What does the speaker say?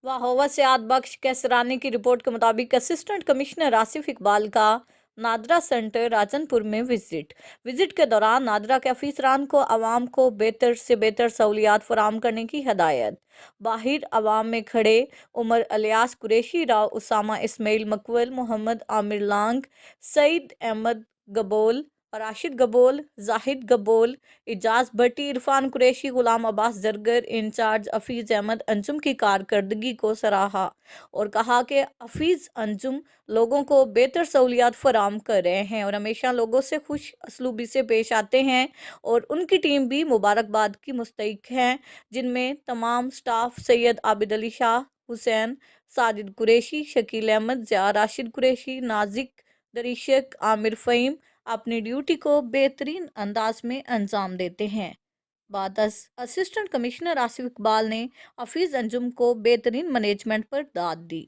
वाहोवा से आद बख्श कैसरानी की रिपोर्ट के मुताबिक असिस्टेंट कमिश्नर आसिफ इकबाल का नादरा सेंटर राजनपुर में विजिट के दौरान नादरा के अफसरान को आवाम को बेहतर से बेहतर सहूलियात फराहम करने की हदायत। बाहिर आवाम में खड़े उमर अलियास कुरैशी, राव उसामा इस्माइल मकवल, मोहम्मद आमिर लांग, सईद अहमद गबोल, राशिद गबोल, जाहिद गबोल, इजाज भट्टी, इरफान कुरैशी, गुलाम अब्बास जरगर, इंचार्ज हफीज अहमद अंजुम की कारकर्दगी को सराहा और कहा कि हफीज अंजुम लोगों को बेहतर सहूलियात फराहम कर रहे हैं और हमेशा लोगों से खुश असलूबी से पेश आते हैं और उनकी टीम भी मुबारकबाद की मुस्तहिक है, जिनमें तमाम स्टाफ सैयद आबिद अली शाह, हुसैन, साजिद कुरैशी, शकील अहमद, ज़िया, राशिद कुरैशी, नाजिक दरीशक, आमिर फ़हीम अपनी ड्यूटी को बेहतरीन अंदाज में अंजाम देते हैं। बाद असिस्टेंट कमिश्नर आसिफ इकबाल ने हफीज अंजुम को बेहतरीन मैनेजमेंट पर दाद दी।